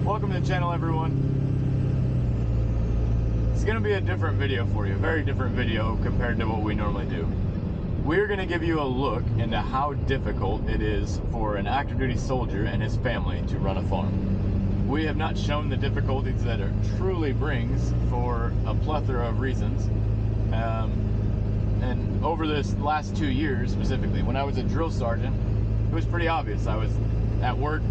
Welcome to the channel, everyone. It's going to be a different video for you, a very different video compared to what we normally do. We're going to give you a look into how difficult it is for an active duty soldier and his family to run a farm. We have not shown the difficulties that it truly brings for a plethora of reasons. And over this last 2 years specifically, when I was a drill sergeant, it was pretty obvious. I was at work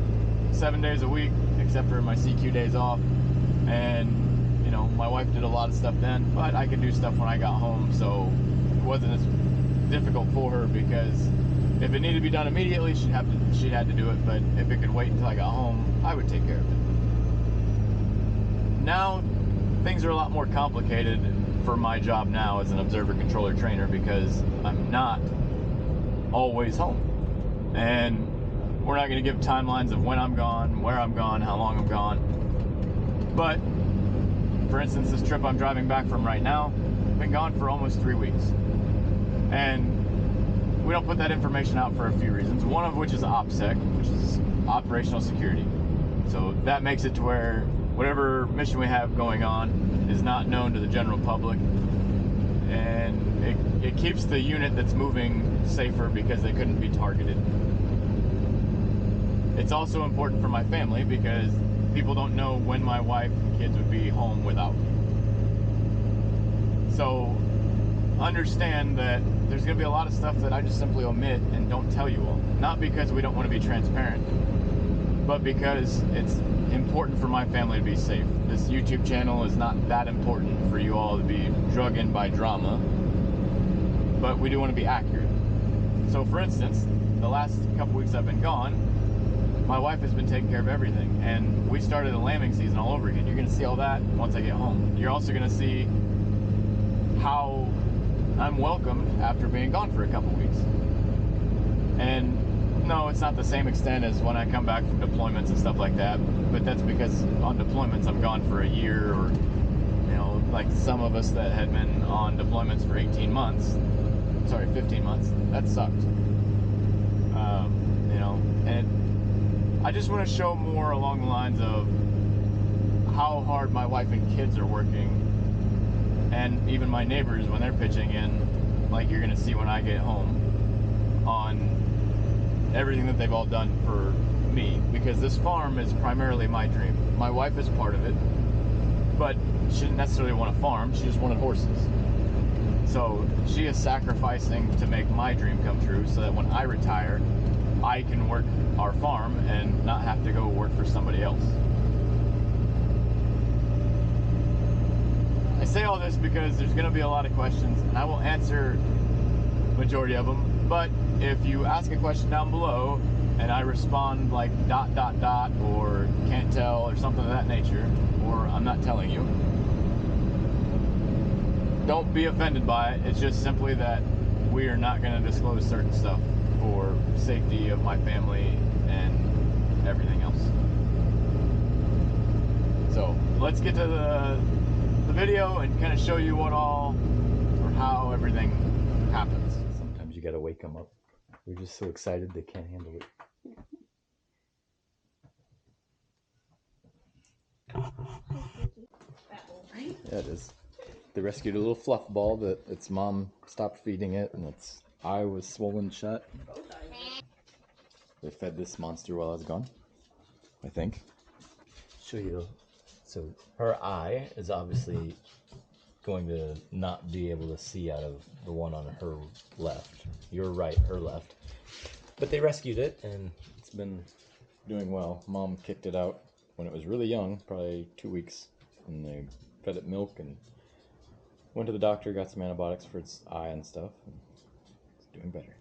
7 days a week, except for my CQ days off. And, you know, my wife did a lot of stuff then, but I could do stuff when I got home, so it wasn't as difficult for her, because if it needed to be done immediately, she had to do it, but if it could wait until I got home, I would take care of it. Now, things are a lot more complicated for my job now as an observer controller trainer, because I'm not always home. And we're not going to give timelines of when I'm gone, where I'm gone, how long I'm gone. But, for instance, this trip I'm driving back from right now, I've been gone for almost 3 weeks. And we don't put that information out for a few reasons. One of which is OPSEC, which is operational security. So that makes it to where whatever mission we have going on is not known to the general public. And it keeps the unit that's moving safer, because they couldn't be targeted. It's also important for my family, because people don't know when my wife and kids would be home without me. So understand that there's going to be a lot of stuff that I just simply omit and don't tell you all. Not because we don't want to be transparent, but because it's important for my family to be safe. This YouTube channel is not that important for you all to be drug in by drama, but we do want to be accurate. So for instance, the last couple weeks I've been gone, my wife has been taking care of everything, and we started the lambing season all over again. You're going to see all that once I get home. You're also going to see how I'm welcomed after being gone for a couple weeks. And no, it's not the same extent as when I come back from deployments and stuff like that, but that's because on deployments I'm gone for a year, or, you know, like some of us that had been on deployments for 15 months, that sucked. You know, and I just want to show more along the lines of how hard my wife and kids are working, and even my neighbors when they're pitching in, like you're going to see when I get home, on everything that they've all done for me, because this farm is primarily my dream. My wife is part of it, but she didn't necessarily want a farm, she just wanted horses. So she is sacrificing to make my dream come true, so that when I retire, I can work our farm and not have to go work for somebody else. I say all this because there's going to be a lot of questions, and I will answer majority of them. But if you ask a question down below and I respond like ... or can't tell or something of that nature, or I'm not telling you, don't be offended by it. It's just simply that we are not going to disclose certain stuff for safety of my family and everything else. So let's get to the video and kind of show you what all, or how everything happens. Sometimes you gotta wake them up. They're just so excited they can't handle it. Yeah, it is. They rescued a little fluff ball that its mom stopped feeding it, and its eye was swollen shut. They fed this monster while I was gone, I think. Show you. So her eye is obviously going to not be able to see out of the one on her left. Your right, her left. But they rescued it, and it's been doing well. Mom kicked it out when it was really young, probably 2 weeks, and they fed it milk and went to the doctor, got some antibiotics for its eye and stuff, and it's doing better.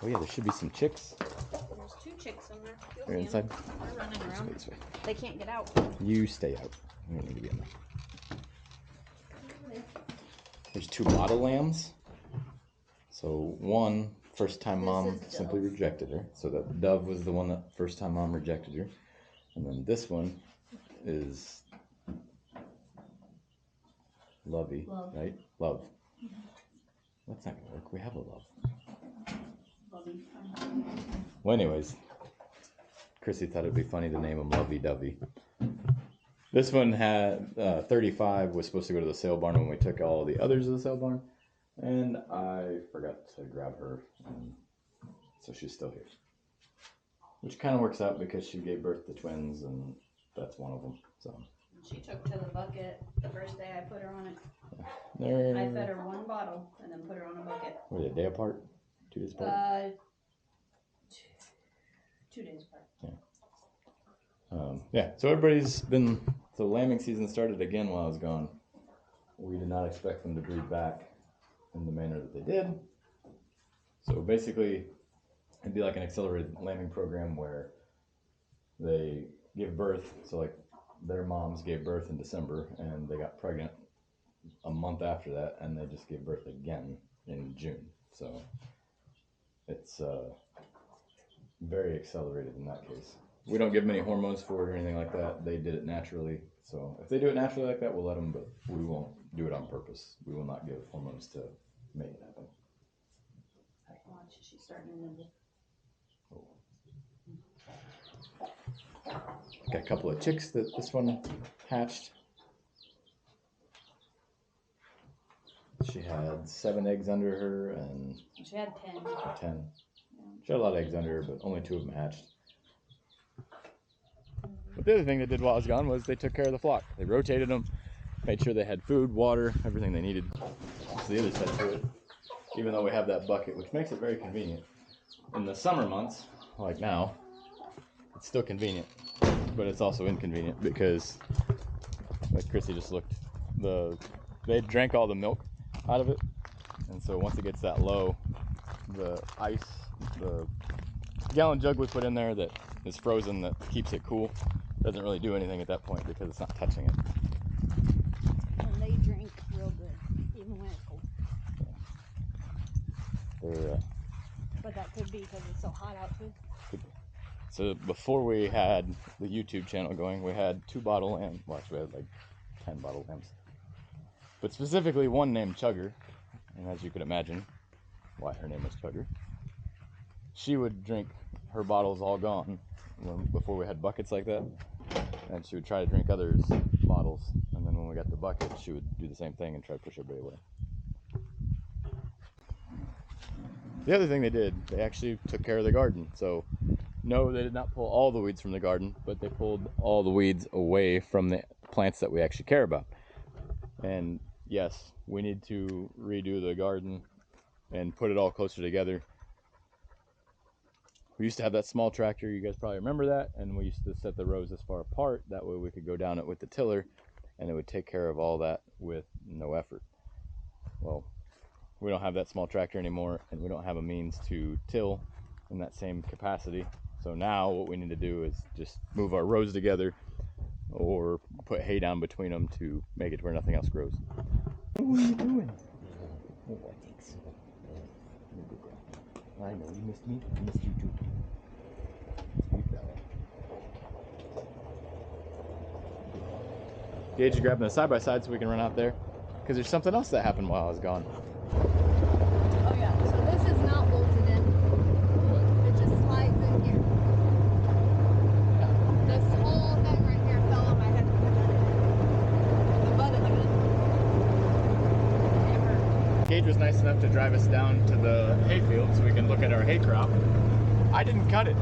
Oh yeah, there should be some chicks. There's 2 chicks in there. They're inside? They're running around. They can't get out. You stay out. You don't need to be in there. There's 2 bottle lambs. So one, first time mom simply rejected her. So that Dove was the one that first time mom rejected her. And then this one is Lovey, Love. Right? Love. Mm-hmm. That's not gonna work. We have a Love. Lovey. Well, anyways, Chrissy thought it'd be funny to name him Lovey Dovey. This one had 35 was supposed to go to the sale barn when we took all the others to the sale barn, and I forgot to grab her, and so she's still here. Which kind of works out because she gave birth to twins, and that's one of them. So She took to the bucket the first day I put her on it. there. I fed her one bottle and then put her on a bucket. What, a day apart? 2 days apart? 2 days apart. Yeah. Yeah, so everybody's been, so lambing season started again while I was gone. We did not expect them to breed back in the manner that they did. So basically, it'd be like an accelerated lambing program where they give birth, so like their moms gave birth in December and they got pregnant a month after that, and they just gave birth again in June. So it's very accelerated in that case. We don't give them any hormones for it or anything like that. They did it naturally. So if they do it naturally like that, we'll let them, but we won't do it on purpose. We will not give hormones to make it happen. Watch, she's starting to nibble. Got a couple of chicks that this one hatched. She had 7 eggs under her, and she had 10. 10. She had a lot of eggs under her, but only 2 of them hatched. But the other thing they did while I was gone was they took care of the flock. They rotated them, made sure they had food, water, everything they needed. That's the other side to it. Even though we have that bucket, which makes it very convenient. In the summer months, like now, it's still convenient, but it's also inconvenient because, like Chrissy just looked, they drank all the milk out of it, and so once it gets that low, the ice, the gallon jug we put in there that is frozen that keeps it cool doesn't really do anything at that point because it's not touching it. And they drink real good, even when it's cold. But that could be because it's so hot out too. So before we had the YouTube channel going, we had 2 bottle lambs. Well, actually we had like 10 bottle lambs. But specifically one named Chugger, and as you could imagine why her name was Chugger, she would drink her bottles all gone before we had buckets like that, and she would try to drink others' bottles, and then when we got the bucket she would do the same thing and try to push everybody away. The other thing they did, they actually took care of the garden. So no, they did not pull all the weeds from the garden, but they pulled all the weeds away from the plants that we actually care about. And yes, we need to redo the garden and put it all closer together. We used to have that small tractor, you guys probably remember that, and we used to set the rows this far apart, that way we could go down it with the tiller and it would take care of all that with no effort. Well, we don't have that small tractor anymore, and we don't have a means to till in that same capacity. So now what we need to do is just move our rows together or put hay down between them to make it where nothing else grows. What are you doing? Oh, thanks. I know, you missed me. I missed you too. Gage is grabbing the side-by-side so we can run out there, because there's something else that happened while I was gone. Oh yeah, so this is not bolted in. It just slides in here. This whole thing right here fell on my head with the butt of the gun. Gage was nice enough to drive us down to the hay field so we can look at our hay crop. I didn't cut it.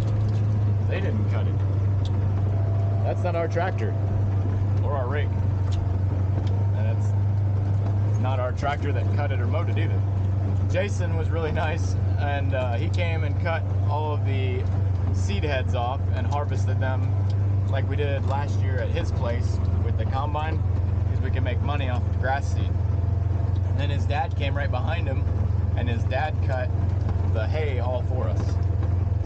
They didn't cut it. That's not our tractor or our rake. And it's not our tractor that cut it or mowed it either. Jason was really nice, and he came and cut all of the seed heads off and harvested them like we did last year at his place with the combine, because we can make money off of grass seed. And then his dad came right behind him, and his dad cut the hay all for us.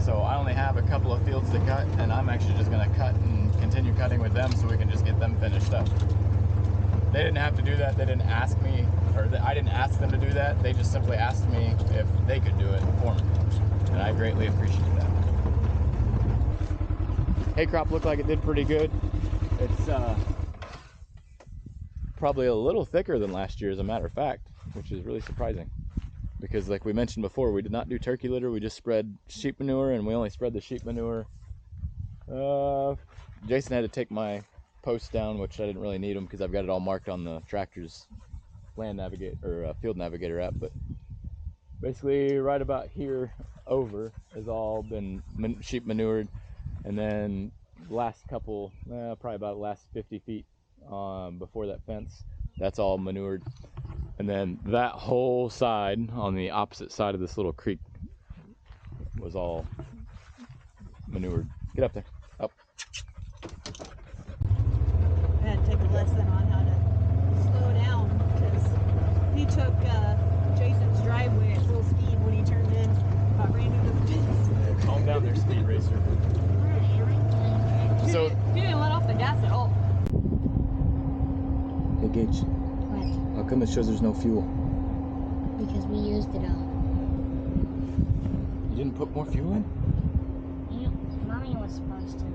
So I only have a couple of fields to cut, and I'm actually just going to cut and continue cutting with them so we can just get them finished up. They didn't have to do that. They didn't ask me, or I didn't ask them to do that. They just simply asked me if they could do it for me, and I greatly appreciate that. Hay crop looked like it did pretty good. It's probably a little thicker than last year, as a matter of fact, which is really surprising. Because like we mentioned before, we did not do turkey litter. We just spread sheep manure, and we only spread the sheep manure. Jason had to take my posts down, which I didn't really need them because I've got it all marked on the tractor's land navigator or field navigator app. But basically, right about here over has all been sheep manured, and then last couple, probably about the last 50 feet before that fence, that's all manured. And then that whole side on the opposite side of this little creek was all manured. Get up there. Up. I had to take a lesson on how to slow down because he took Jason's driveway at full speed when he turned in, ran into the fence. Yeah, calm down there, speed racer. So he didn't let off the gas at all. Hey Gage. What? How come it shows there's no fuel? Because we used it all. You didn't put more fuel in? Mommy was supposed to.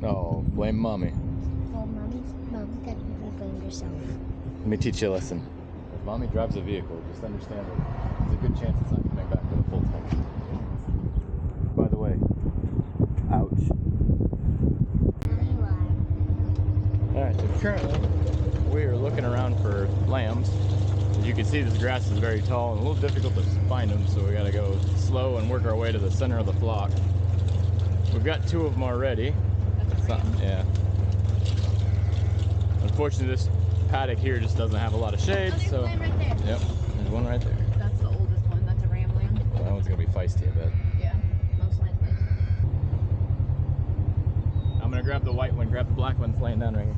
No, blame mommy. Well, Mommy technically blamed herself. Let me teach you a lesson. If mommy drives a vehicle, just understand that there's a good chance it's not coming back with a full tank. By the way, ouch. Mommy lied. Alright, so currently we are looking around for lambs. As you can see, this grass is very tall and a little difficult to find them, so we gotta go slow and work our way to the center of the flock. We've got 2 of them already. That's a ram. Yeah. Unfortunately, this paddock here just doesn't have a lot of shade, Oh, there's so. a lamb right there. Yep, there's one right there. That's the oldest one. That's a ram lamb. Well, that one's gonna be feisty, I bet. Yeah, most likely. I'm gonna grab the white one, grab the black one, it's laying down right here.